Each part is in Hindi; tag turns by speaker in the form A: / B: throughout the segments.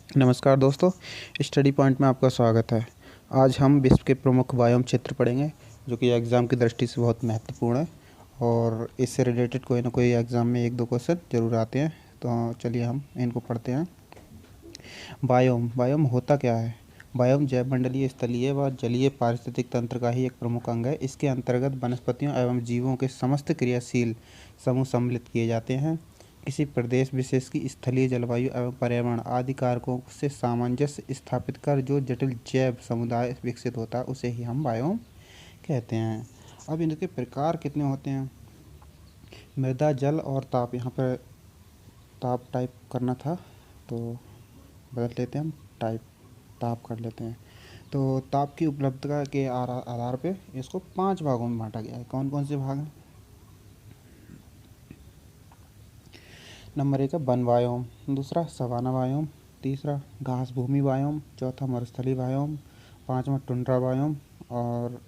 A: नमस्कार दोस्तों, स्टडी पॉइंट में आपका स्वागत है। आज हम विश्व के प्रमुख बायोम क्षेत्र पढ़ेंगे जो कि एग्ज़ाम की दृष्टि से बहुत महत्वपूर्ण है और इससे रिलेटेड कोई ना कोई एग्ज़ाम में एक दो क्वेश्चन ज़रूर आते हैं। तो चलिए हम इनको पढ़ते हैं। बायोम बायोम होता क्या है? बायोम जैवमंडलीय, स्थलीय व जलीय पारिस्थितिक तंत्र का ही एक प्रमुख अंग है। इसके अंतर्गत वनस्पतियों एवं जीवों के समस्त क्रियाशील समूह सम्मिलित किए जाते हैं। किसी प्रदेश विशेष की स्थलीय जलवायु एवं पर्यावरण आदि कारकों से सामंजस्य स्थापित कर जो जटिल जैव समुदाय विकसित होता है उसे ही हम बायोम कहते हैं। अब इनके प्रकार कितने होते हैं? मृदा, जल और ताप। यहाँ पर ताप टाइप करना था तो बदल लेते हैं, हम टाइप ताप कर लेते हैं। तो ताप की उपलब्धता के आधार पे इसको 5 भागों में बांटा गया है। कौन कौन से भाग हैं? नंबर 1 है वन बायोम, दूसरा सवाना बायोम, तीसरा घास भूमि बायोम, चौथा मरुस्थलीय बायोम, पांचवा टुंड्रा बायोम। और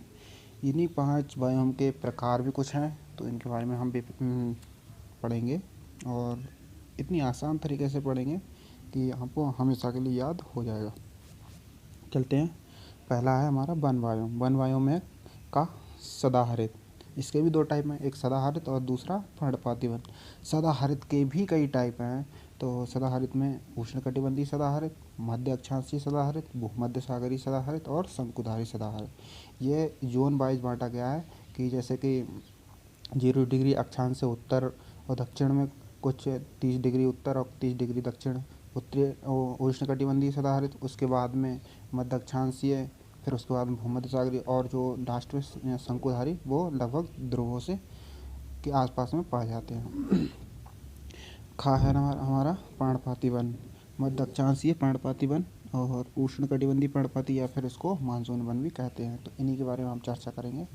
A: इन्हीं 5 बायोम के प्रकार भी कुछ हैं तो इनके बारे में हम भी पढ़ेंगे और इतनी आसान तरीके से पढ़ेंगे कि आपको हमेशा के लिए याद हो जाएगा। चलते हैं। पहला है हमारा वन बायोम। वन बायोम है का सदाहरित। इसके भी 2 टाइप हैं, एक सदाहरित और दूसरा पर्णपाती वन। सदाहरित के भी कई टाइप हैं। तो सदाहरित में उष्णकटिबंधीय सदाहरित, मध्य अक्षांशीय सदाहरित, भूमध्य सागरीय सदाहरित और शंकुधारी सदाहरित। ये जोन वाइज बांटा गया है कि जैसे कि 0 डिग्री अक्षांश से उत्तर और दक्षिण में कुछ 30 डिग्री उत्तर और 30 डिग्री दक्षिण उत्तरी उष्णकटिबंधीय सदाहरित, उसके बाद में मध्य अक्षांशीय, फिर उसके बाद भूमध्य सागरीय और जो लास्ट में शंकुधारी वो लगभग ध्रुवों से के आसपास में पाए जाते हैं। खा है हमारा पर्णपाती वन, मध्य अक्षांशीय पर्णपाती वन और उष्णकटिबंधीय पर्णपाती या फिर इसको मानसून वन भी कहते हैं। तो इन्हीं के बारे में हम चर्चा करेंगे।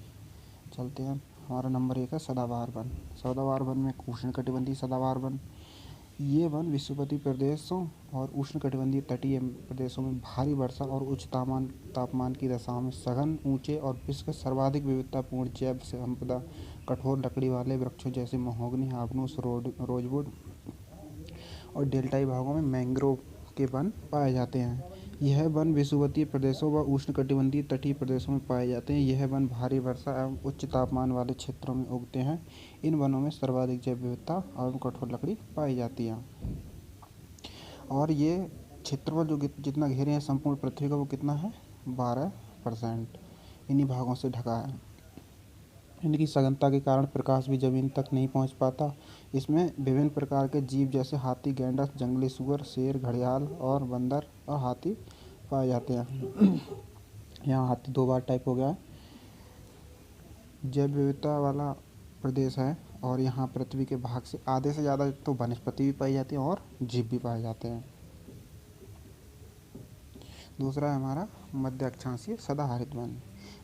A: चलते हैं। हमारा नंबर 1 है सदाबहार वन। सदाबहार वन में उष्णकटिबंधीय सदाबहार वन। ये वन विषुवतीय प्रदेशों और उष्णकटिबंधीय तटीय प्रदेशों में भारी वर्षा और उच्च तापमान की दशाओं में सघन, ऊंचे और विश्व के सर्वाधिक विविधतापूर्ण जैव संपदा कठोर लकड़ी वाले वृक्षों जैसे महोगनी, हागनूस, रोजवुड और डेल्टाई भागों में मैंग्रोव के वन पाए जाते हैं। यह वन विषुवतीय प्रदेशों व उष्णकटिबंधीय तटीय प्रदेशों में पाए जाते हैं। यह वन भारी वर्षा एवं उच्च तापमान वाले क्षेत्रों में उगते हैं। इन वनों में सर्वाधिक जैव विविधता और कठोर लकड़ी पाई जाती है। और ये क्षेत्रफल जो जितना घेरे हैं संपूर्ण पृथ्वी का वो कितना है? 12% इन्हीं भागों से ढका है। इनकी सघनता के कारण प्रकाश भी जमीन तक नहीं पहुंच पाता। इसमें विभिन्न प्रकार के जीव जैसे हाथी, गैंडा, जंगली सुअर, शेर, घड़ियाल और बंदर और हाथी पाए जाते हैं। यहाँ हाथी 2 बार टाइप हो गया है। जैव विविधता वाला प्रदेश है और यहाँ पृथ्वी के भाग से आधे से ज़्यादा तो वनस्पति भी पाई जाती है और जीव भी पाए जाते हैं। दूसरा है हमारा मध्य अक्षांशीय सदाहरित वन।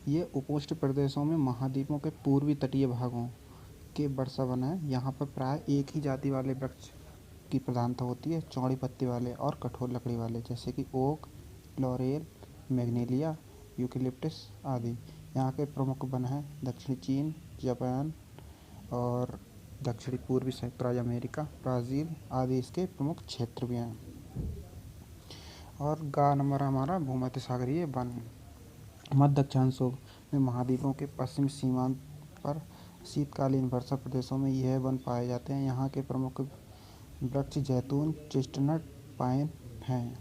A: ये उपोष्ण प्रदेशों में महाद्वीपों के पूर्वी तटीय भागों के वर्षा वन है। यहाँ पर प्राय एक ही जाति वाले वृक्ष की प्रधानता होती है, चौड़ी पत्ती वाले और कठोर लकड़ी वाले, जैसे कि ओक, लॉरेल, मैग्नोलिया, यूकेलिप्टस आदि। यहाँ के प्रमुख वन हैं दक्षिणी चीन, जापान और दक्षिणी पूर्वी संयुक्त राज्य अमेरिका, ब्राज़ील आदि इसके प्रमुख क्षेत्र भी हैं। और गा नंबर हमारा भूमध्य सागरीय वन। मध्य अक्षांशों में महाद्वीपों के पश्चिम सीमांत पर शीतकालीन वर्षा प्रदेशों में यह वन पाए जाते हैं। यहाँ के प्रमुख वृक्ष जैतून, चेस्टनट, पाइन हैं।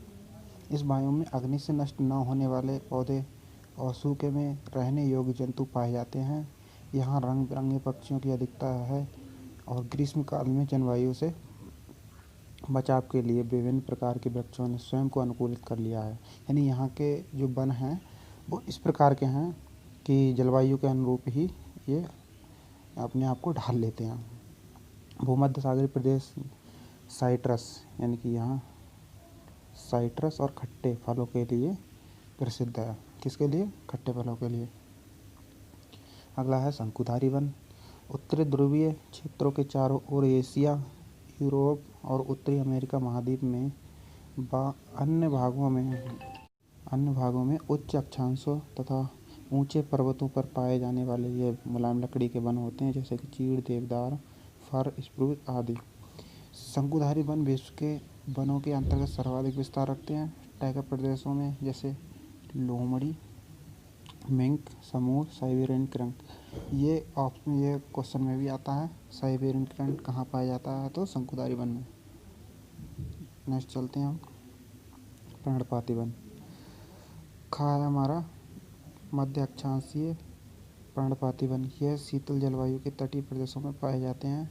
A: इस बायोम में अग्नि से नष्ट न होने वाले पौधे और सूखे में रहने योग्य जंतु पाए जाते हैं। यहाँ रंग बिरंगे पक्षियों की अधिकता है और ग्रीष्मकाल में जलवायु से बचाव के लिए विभिन्न प्रकार के वृक्षों ने स्वयं को अनुकूलित कर लिया है। यानी यहाँ के जो वन हैं वो इस प्रकार के हैं कि जलवायु के अनुरूप ही ये अपने आप को ढाल लेते हैं। भूमध्य सागरीय प्रदेश साइट्रस, यानी कि यहाँ साइट्रस और खट्टे फलों के लिए प्रसिद्ध है। किसके लिए? खट्टे फलों के लिए। अगला है शंकुधारी वन। उत्तरी ध्रुवीय क्षेत्रों के चारों ओर एशिया, यूरोप और उत्तरी अमेरिका महाद्वीप में अन्य भागों में उच्च अक्षांशों तथा ऊंचे पर्वतों पर पाए जाने वाले ये मुलायम लकड़ी के वन होते हैं, जैसे कि चीड़, देवदार, फर, स्प्रूस आदि। शंकुधारी वन विश्व के वनों के अंतर्गत सर्वाधिक विस्तार रखते हैं टैगर प्रदेशों में, जैसे लोमड़ी, मिंक, समूर, साइबेरियन क्रंक। ये क्वेश्चन में भी आता है। साइबेरियन क्रंक कहाँ पाया जाता है? तो शंकुधारी वन में। नेक्स्ट चलते हैं हम पर्णपाती वन। खा है हमारा मध्य अक्षांशीय पर्णपाती वन। यह शीतल जलवायु के तटीय प्रदेशों में पाए जाते हैं।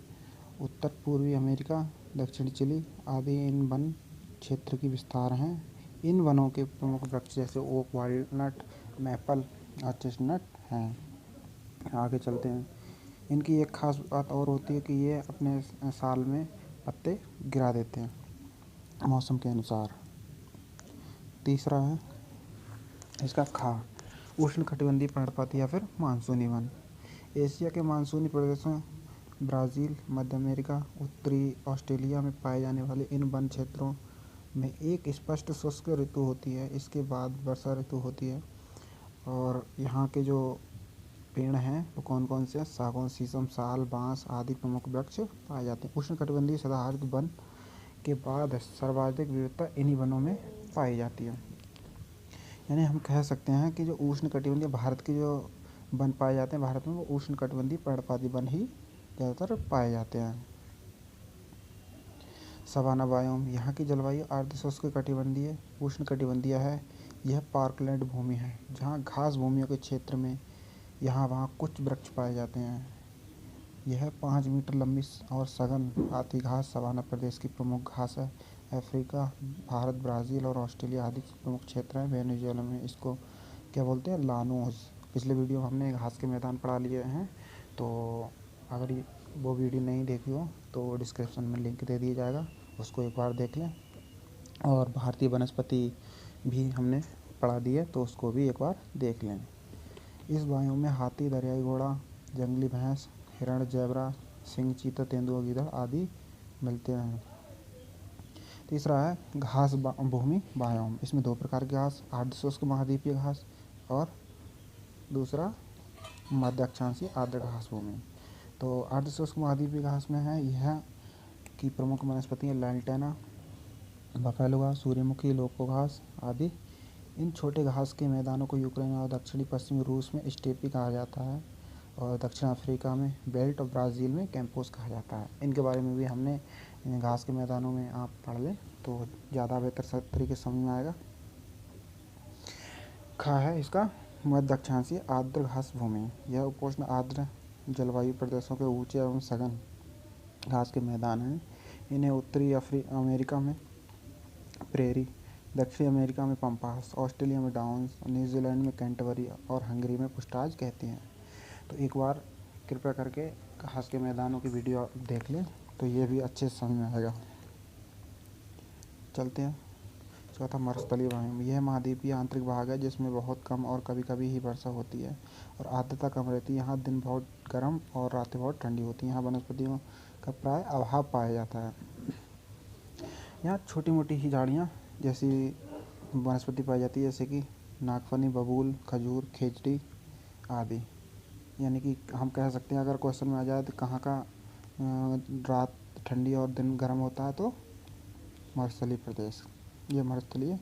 A: उत्तर पूर्वी अमेरिका, दक्षिणी चिली आदि इन वन क्षेत्र की विस्तार हैं। इन वनों के प्रमुख वृक्ष जैसे ओक, वालनट, मैपल और चेस्टनट हैं। आगे चलते हैं। इनकी एक खास बात और होती है कि ये अपने साल में पत्ते गिरा देते हैं मौसम के अनुसार। तीसरा है इसका खा, उष्णकटिबंधीय पर्णपाती या फिर मानसूनी वन। एशिया के मानसूनी प्रदेशों, ब्राज़ील, मध्य अमेरिका, उत्तरी ऑस्ट्रेलिया में पाए जाने वाले इन वन क्षेत्रों में एक स्पष्ट शुष्क ऋतु होती है। इसके बाद वर्षा ऋतु होती है। और यहाँ के जो पेड़ हैं वो कौन कौन से हैं? सागौन, शीशम, साल, बांस आदि प्रमुख वृक्ष पाए जाते हैं। उष्णकटिबंधीय सदाहरित वन के बाद सर्वाधिक विविधता इन्हीं वनों में पाई जाती है। यानी हम कह सकते हैं कि जो उष्णकटिबंधीय भारत के जो वन पाए जाते हैं भारत में, वो उष्णकटिबंधीय पर्णपाती वन ही ज़्यादातर पाए जाते हैं। सवाना बायोम, यहाँ की जलवायु अर्धशुष्क कटिबंधीय उष्णकटिबंधीय है। यह पार्कलैंड भूमि है जहाँ घास भूमियों के क्षेत्र में यहाँ वहाँ कुछ वृक्ष पाए जाते हैं। यह 5 मीटर लंबी और सघन हाथी घास सवाना प्रदेश की प्रमुख घास है। अफ्रीका, भारत, ब्राज़ील और ऑस्ट्रेलिया आदि प्रमुख क्षेत्र हैं। वेनेजुएला में इसको क्या बोलते हैं? लानोस। पिछले वीडियो में हमने घास के मैदान पढ़ा लिए हैं, तो अगर वो वीडियो नहीं देखी हो तो डिस्क्रिप्शन में लिंक दे दिया जाएगा, उसको एक बार देख लें। और भारतीय वनस्पति भी हमने पढ़ा दी है, तो उसको भी एक बार देख लें। इस बायोम में हाथी, दरियाई घोड़ा, जंगली भैंस, हिरण, ज़ेब्रा, सिंह, चीता, तेंदुआ, गीदड़ आदि मिलते हैं। तीसरा है घास भूमि बायोम। इसमें 2 प्रकार की घास, अर्धशुष्क महाद्वीपीय घास और दूसरा मध्य अक्षांशीय आर्द्र घास भूमि। तो अर्धशुष्क महाद्वीपीय घास में है यह की प्रमुख वनस्पतियाँ लैंटेना, बफेलो घास, सूर्यमुखी, लोको घास आदि। इन छोटे घास के मैदानों को यूक्रेन और दक्षिणी पश्चिमी रूस में स्टेपी कहा जाता है, और दक्षिण अफ्रीका में बेल्ट और ब्राज़ील में कैंपोस कहा जाता है। इनके बारे में भी हमने घास के मैदानों में आप पढ़ लें तो ज़्यादा बेहतर तरीके से समझ में आएगा। खा है इसका मध्य अक्षांशीय आर्द्र घास भूमि। यह उपोष्ण आर्द्र जलवायु प्रदेशों के ऊंचे एवं सघन घास के मैदान हैं। इन्हें उत्तरी अमेरिका में प्रेरी, दक्षिणी अमेरिका में पम्पास, ऑस्ट्रेलिया में डाउन्स, न्यूजीलैंड में कैंटरबरी और हंगरी में पुस्टाज कहते हैं। तो एक बार कृपया करके घास के मैदानों की वीडियो देख लें तो ये भी अच्छे से समझ में आएगा। चलते हैं चौथा, मरुस्थलीय वायु। यह महाद्वीपीय आंतरिक भाग है जिसमें बहुत कम और कभी कभी ही वर्षा होती है और आर्द्रता कम रहती है। यहाँ दिन बहुत गर्म और रातें बहुत ठंडी होती हैं। यहाँ वनस्पतियों का प्राय अभाव पाया जाता है। यहाँ छोटी मोटी ही झाड़ियाँ जैसी वनस्पति पाई जाती है, जैसे कि नागफनी, बबूल, खजूर, खेजड़ी आदि। यानी कि हम कह सकते हैं अगर क्वेश्चन में आ जाए तो कहाँ का रात ठंडी और दिन गर्म होता है, तो मरुस्थलीय प्रदेश, ये मरुस्थलीय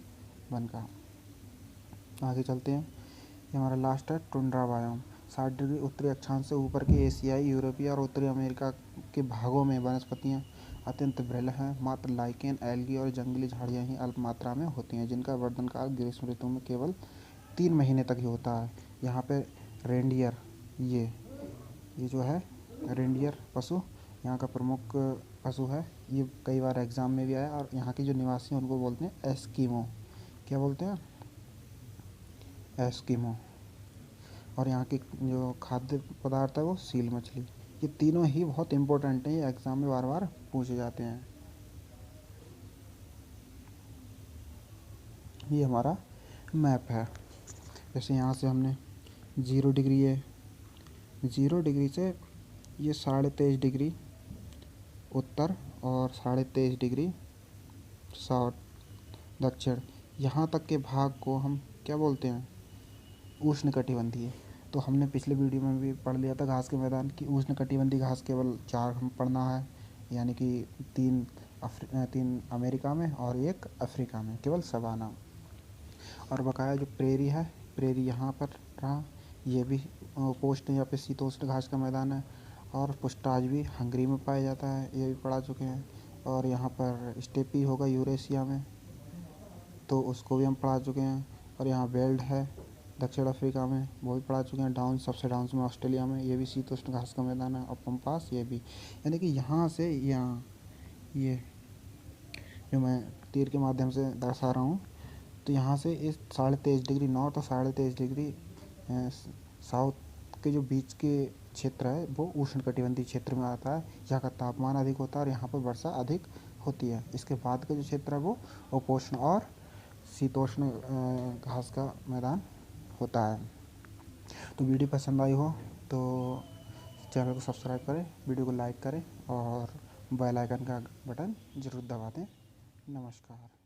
A: वन का। आगे चलते हैं। ये हमारा लास्ट है टुंड्रा बायोम। 60 डिग्री उत्तरी अक्षांश से ऊपर के एशियाई, यूरोपीय और उत्तरी अमेरिका के भागों में वनस्पतियाँ अत्यंत विरल हैं। मात्र लाइकेन, एल्गी और जंगली झाड़ियाँ ही अल्प मात्रा में होती हैं, जिनका वर्धन काल ग्रीष्म ऋतु में केवल 3 महीने तक ही होता है। यहाँ पे रेंडियर, ये जो है रेंडियर पशु यहाँ का प्रमुख पशु है। ये कई बार एग्ज़ाम में भी आया। और यहाँ के जो निवासी हैं उनको बोलते हैं एस्किमो। क्या बोलते हैं? एस्किमो। और यहाँ की जो खाद्य पदार्थ है वो सील मछली। ये तीनों ही बहुत इम्पोर्टेंट हैं, ये एग्ज़ाम में बार बार पूछे जाते हैं। ये हमारा मैप है। जैसे यहाँ से हमने 0 डिग्री है, 0 डिग्री से ये 23.5 डिग्री उत्तर और 23.5 डिग्री साउथ दक्षिण, यहाँ तक के भाग को हम क्या बोलते हैं? उष्णकटिबंधीय। तो हमने पिछले वीडियो में भी पढ़ लिया था घास के मैदान की उष्णकटिबंधीय घास केवल 4 हम पढ़ना है, यानी कि 3 तीन अमेरिका में और एक अफ्रीका में, केवल सवाना। और बकाया जो प्रेरी है, प्रेरी यहाँ पर रहा, ये भी पोस्ट या पे शीतोष्ण घास का मैदान है। और पुष्टाज भी हंगरी में पाया जाता है, ये भी पढ़ा चुके हैं। और यहाँ पर स्टेपी होगा यूरेशिया में, तो उसको भी हम पढ़ा चुके हैं। और यहाँ वेल्ड है दक्षिण अफ्रीका में, वो भी पढ़ा चुके हैं। डाउन्स, सबसे डाउन्स में ऑस्ट्रेलिया में, ये भी शीतोष्ण घास का मैदान है। और पंपास ये भी, यानी कि यहाँ से यहाँ ये जो मैं तीर के माध्यम से दर्शा रहा हूँ, तो यहाँ से इस 23.5 डिग्री नॉर्थ और 23.5 डिग्री साउथ के जो बीच के क्षेत्र है वो उष्णकटिबंधीय क्षेत्र में आता है। यहाँ का तापमान अधिक होता है और यहाँ पर वर्षा अधिक होती है। इसके बाद का जो क्षेत्र है वो उपोष्ण और शीतोष्ण घास का मैदान होता है। तो वीडियो पसंद आई हो तो चैनल को सब्सक्राइब करें, वीडियो को लाइक करें और बेल आइकन का बटन ज़रूर दबा दें। नमस्कार।